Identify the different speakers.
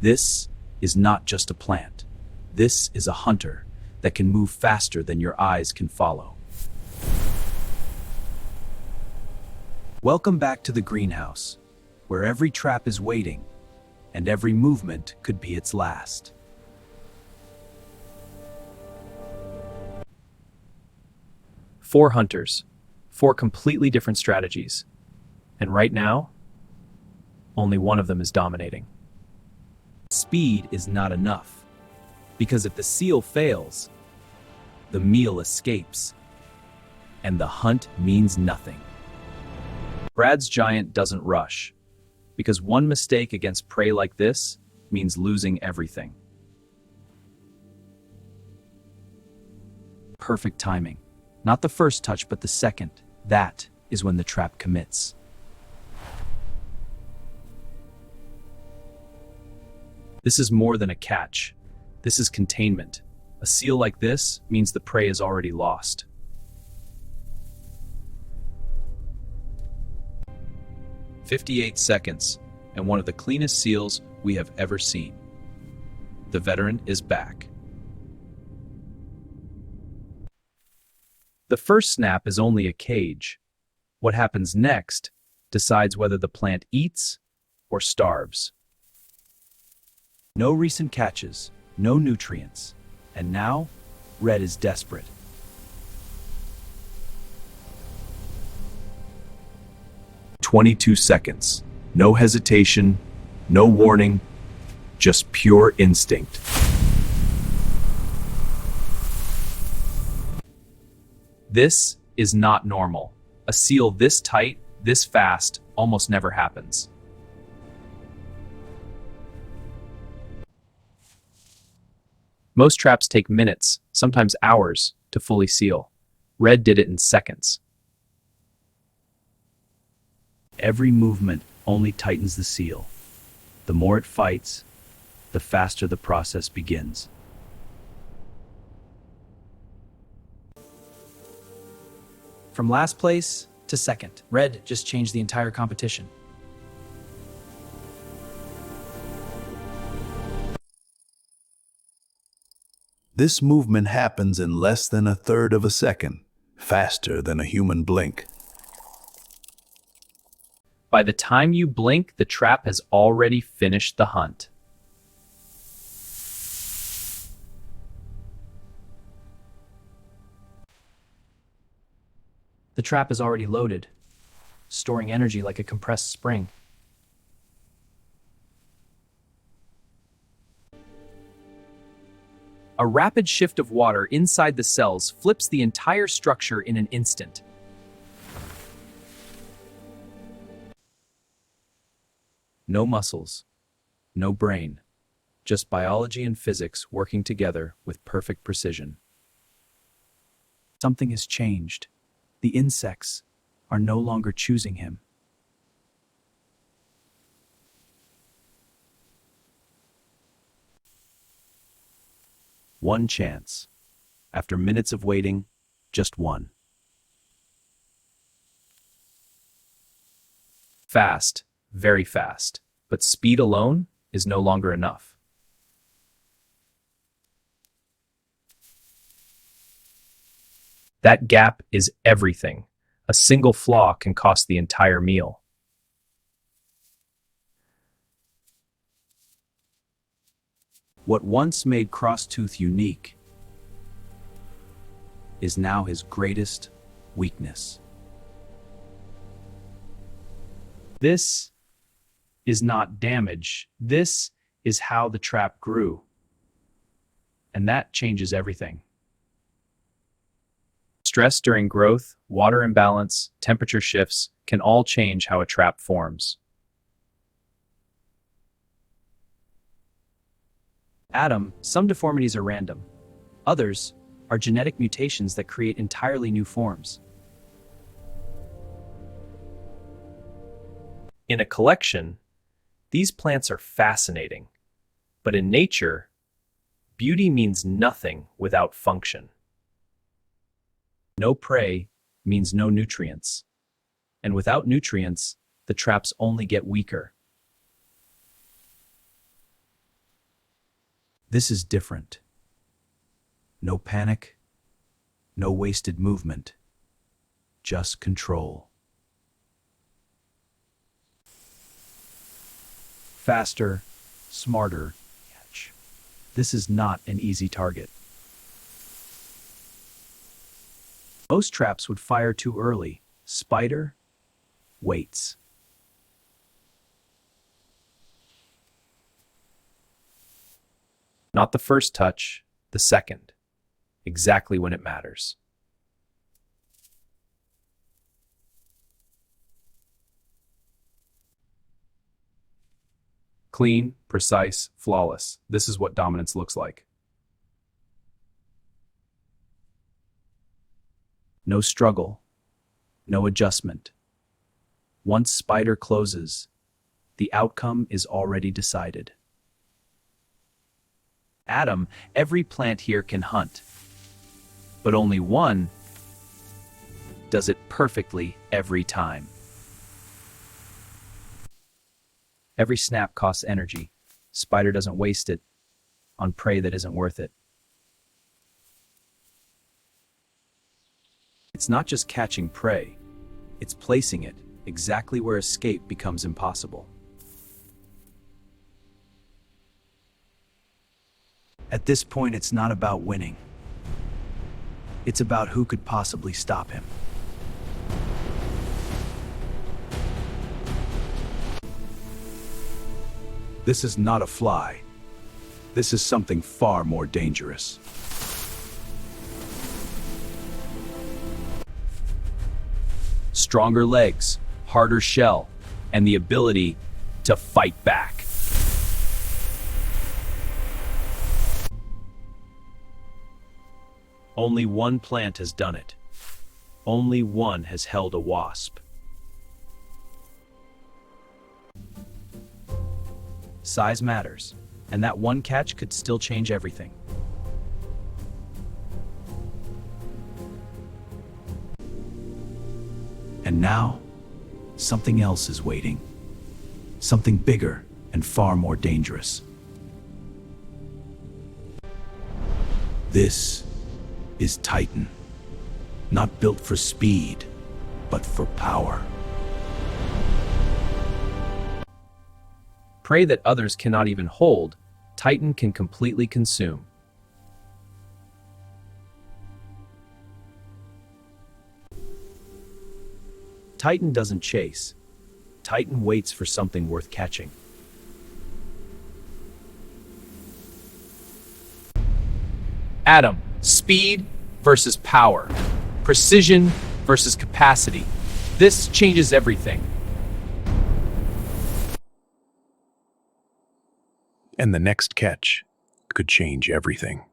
Speaker 1: This is not just a plant. This is a hunter that can move faster than your eyes can follow. Welcome back to the greenhouse, where every trap is waiting, and every movement could be its last.
Speaker 2: Four hunters, four completely different strategies. And right now, only one of them is dominating.
Speaker 1: Speed is not enough, because if the seal fails, the meal escapes, and the hunt means nothing. Brad's giant doesn't rush, because one mistake against prey like this means losing everything. Perfect timing. Not the first touch, but the second. That is when the trap commits. This is more than a catch. This is containment. A seal like this means the prey is already lost. "58 seconds, and one of the cleanest seals we have ever seen. The veteran is back." The first snap is only a cage. What happens next decides whether the plant eats or starves. No recent catches, no nutrients, and now Red is desperate. "22 seconds. No hesitation, no warning, just pure instinct." This is not normal. A seal this tight, this fast, almost never happens. Most traps take minutes, sometimes hours, to fully seal. Red did it in seconds. Every movement only tightens the seal. The more it fights, the faster the process begins. From last place to second, Red just changed the entire competition.
Speaker 3: This movement happens in less than a third of a second, faster than a human blink.
Speaker 2: By the time you blink, the trap has already finished the hunt. The trap is already loaded, storing energy like a compressed spring. A rapid shift of water inside the cells flips the entire structure in an instant. No muscles, no brain, just biology and physics working together with perfect precision. Something has changed. The insects are no longer choosing him. One chance. After minutes of waiting, just one. Fast, very fast, but speed alone is no longer enough. That gap is everything. A single flaw can cost the entire meal. What once made Crosstooth unique is now his greatest weakness. This is not damage. This is how the trap grew. And that changes everything. Stress during growth, water imbalance, temperature shifts can all change how a trap forms. Adam, some deformities are random. Others are genetic mutations that create entirely new forms. In a collection, these plants are fascinating, but in nature, beauty means nothing without function. No prey means no nutrients, and without nutrients, the traps only get weaker.
Speaker 1: This is different. No panic, no wasted movement, just control. Faster, smarter, catch. This is not an easy target. Most traps would fire too early. Spider waits.
Speaker 2: Not the first touch, the second. Exactly when it matters. Clean, precise, flawless. This is what dominance looks like.
Speaker 1: No struggle, no adjustment. Once spider closes, the outcome is already decided. Adam, every plant here can hunt, but only one does it perfectly every time. Every snap costs energy. Spider doesn't waste it on prey that isn't worth it. It's not just catching prey, it's placing it exactly where escape becomes impossible. At this point, it's not about winning. It's about who could possibly stop him. This is not a fly. This is something far more dangerous. Stronger legs, harder shell, and the ability to fight back. Only one plant has done it. Only one has held a wasp. Size matters, and that one catch could still change everything. And now, something else is waiting. Something bigger and far more dangerous. This is Titan. Not built for speed, but for power.
Speaker 2: Prey that others cannot even hold, Titan can completely consume.
Speaker 1: Titan doesn't chase. Titan waits for something worth catching.
Speaker 2: Adam, speed versus power. Precision versus capacity. This changes everything.
Speaker 3: And the next catch could change everything.